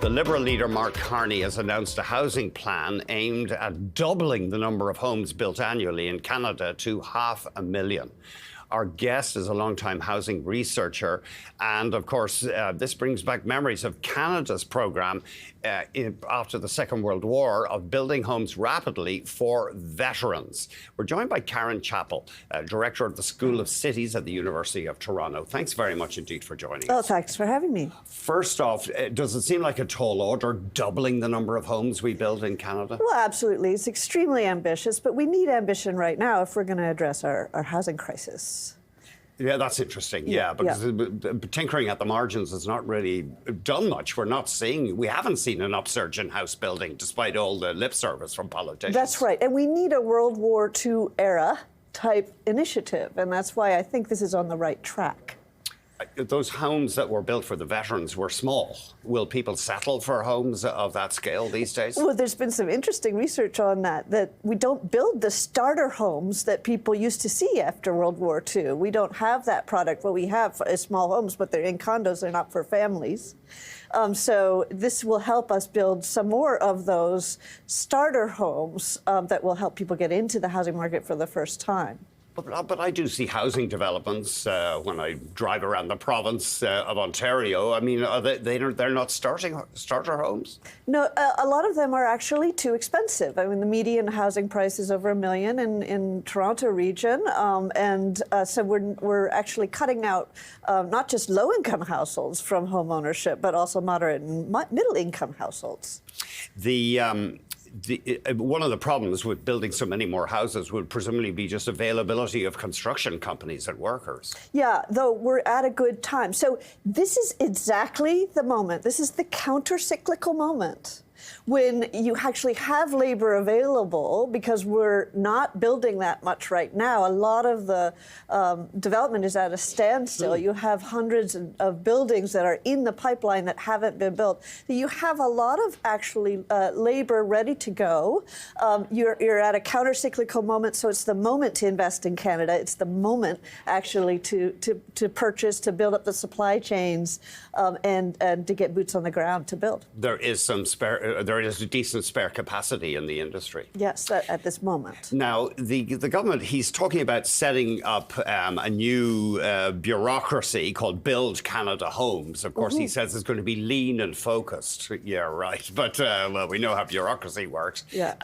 The Liberal leader Mark Carney has announced a housing plan aimed at doubling the number of homes built annually in Canada to 500,000. Our guest is a long-time housing researcher, and of course, this brings back memories of Canada's program after the Second World War of building homes rapidly for veterans. We're joined by Chapple, director of the School of Cities at the University of Toronto. Thanks very much indeed for joining us. Oh, thanks for having me. First off, does it seem like a tall order, doubling the number of homes we build in Canada? Well, absolutely. It's extremely ambitious, but we need ambition right now if we're going to address our housing crisis. Yeah, that's interesting. Yeah, because tinkering at the margins has not really done much. We haven't seen an upsurge in house building, despite all the lip service from politicians. That's right. And we need a World War II era type initiative. And that's why I think this is on the right track. Those homes that were built for the veterans were small. Will people settle for homes of that scale these days? Well, there's been some interesting research on that we don't build the starter homes that people used to see after World War II. We don't have that product. What we have is small homes, but they're in condos. They're not for families. So this will help us build some more of those starter homes that will help people get into the housing market for the first time. But I do see housing developments when I drive around the province of Ontario. I mean, they're not starter homes? No, a lot of them are actually too expensive. I mean, the median housing price is over $1 million in Toronto region, so we're actually cutting out not just low-income households from home ownership, but also moderate and middle-income households. One of the problems with building so many more houses would presumably be just availability of construction companies and workers. Yeah, though we're at a good time. So this is exactly the moment. This is the counter-cyclical moment when you actually have labor available, because we're not building that much right now. A lot of the development is at a standstill. You have hundreds of buildings that are in the pipeline that haven't been built. You have a lot of actually labor ready to go. You're at a counter-cyclical moment, so it's the moment to invest in Canada. It's the moment actually to purchase, to build up the supply chains, and to get boots on the ground to build. There is a decent spare capacity in the industry. Yes, at this moment. Now, the government, he's talking about setting up a new bureaucracy called Build Canada Homes. Of course, he says it's going to be lean and focused. Yeah, right. But, well, we know how bureaucracy works. Yeah.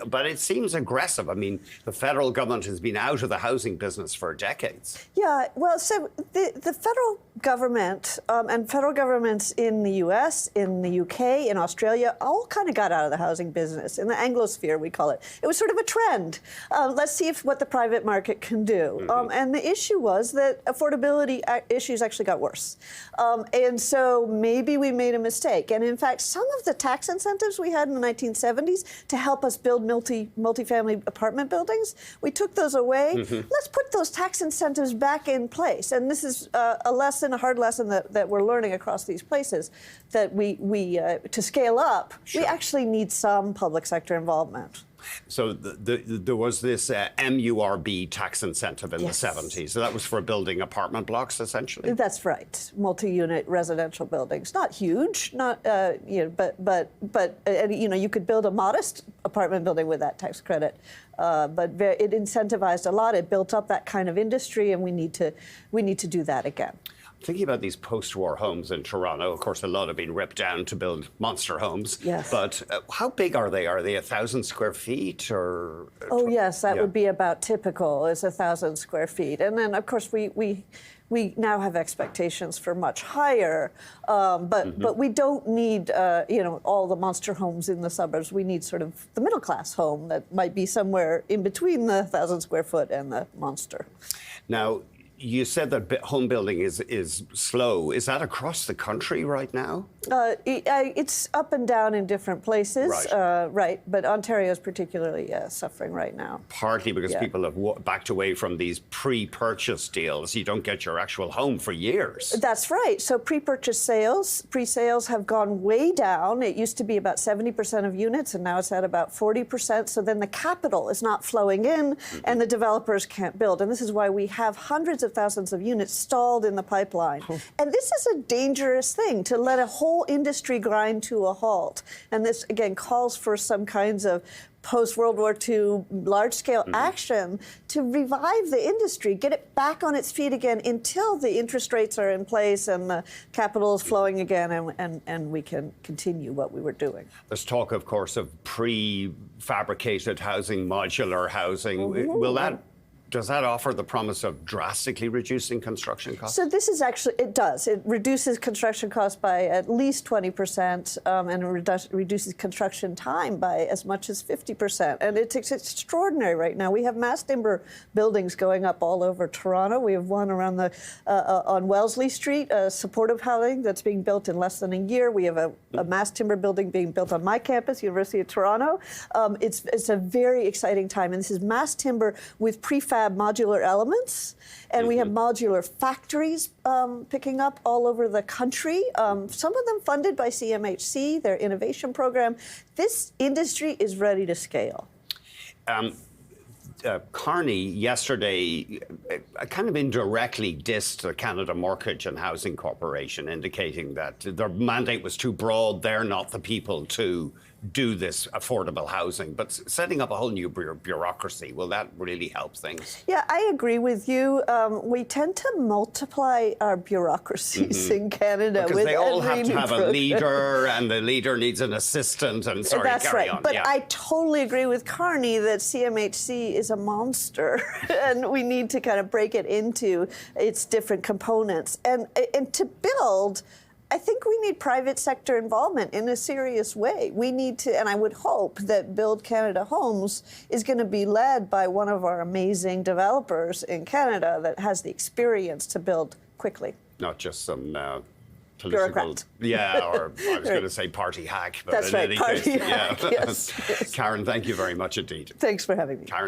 But it seems aggressive. I mean, the federal government has been out of the housing business for decades. Yeah, well, so the federal government and federal governments in the U.S., in the U.K., in Australia, all kind of got out of the housing business. In the Anglosphere, we call it. It was sort of a trend. Let's see what the private market can do. And the issue was that affordability issues actually got worse. And so maybe we made a mistake. And in fact, some of the tax incentives we had in the 1970s to help us build multifamily apartment buildings, we took those away. Let's put those tax incentives back in place. And this is a hard lesson that we're learning across these places, that we to scale up, we actually need some public sector involvement. So there was this MURB tax incentive in the 70s. So that was for building apartment blocks, essentially? That's right. Multi-unit residential buildings. Not huge, not but you could build a modest apartment building with that tax credit. But it incentivized a lot. It built up that kind of industry, and we need to do that again. Thinking about these post-war homes in Toronto, of course, a lot have been ripped down to build monster homes. Yes. But how big are they? Are they 1,000 square feet or? Oh, yes, that would be about typical, is 1,000 square feet. And then, of course, we now have expectations for much higher, but we don't need all the monster homes in the suburbs. We need sort of the middle class home that might be somewhere in between the 1,000 square foot and the monster. Now, you said that home building is slow. Is that across the country right now? It's up and down in different places, right? But Ontario is particularly suffering right now. Partly because people have backed away from these pre-purchase deals. You don't get your actual home for years. That's right. So pre-purchase sales, pre-sales have gone way down. It used to be about 70% of units, and now it's at about 40%. So then the capital is not flowing in, and the developers can't build. And this is why we have hundreds of of thousands of units stalled in the pipeline. And this is a dangerous thing, to let a whole industry grind to a halt. And this, again, calls for some kinds of post-World War II large-scale action to revive the industry, get it back on its feet again until the interest rates are in place and the capital is flowing again, and we can continue what we were doing. There's talk, of course, of prefabricated housing, modular housing. Does that offer the promise of drastically reducing construction costs? So this is actually, it does. It reduces construction costs by at least 20%, and it reduces construction time by as much as 50%. And it's extraordinary right now. We have mass timber buildings going up all over Toronto. We have one around the on Wellesley Street, supportive housing that's being built in less than a year. We have a mass timber building being built on my campus, University of Toronto. It's a very exciting time. And this is mass timber with prefab modular elements, and we have modular factories picking up all over the country, some of them funded by CMHC, their innovation program. This industry is ready to scale. Carney yesterday kind of indirectly dissed the Canada Mortgage and Housing Corporation, indicating that their mandate was too broad. They're not the people to do this affordable housing, but setting up a whole new bureaucracy, will that really help things? Yeah, I agree with you. We tend to multiply our bureaucracies in Canada. Because with they all have to have program. a leader, and the leader needs an assistant, and sorry, That's carry right. on. But yeah. I totally agree with Carney that CMHC is a monster, and we need to kind of break it into its different components. And to build, I think we need private sector involvement in a serious way. We need to, and I would hope that Build Canada Homes is going to be led by one of our amazing developers in Canada that has the experience to build quickly. Not just some political, bureaucrat. Yeah, or I was going to say party hack. But That's in right, any party case, hack, yeah. yes. Karen, thank you very much indeed. Thanks for having me. Karen.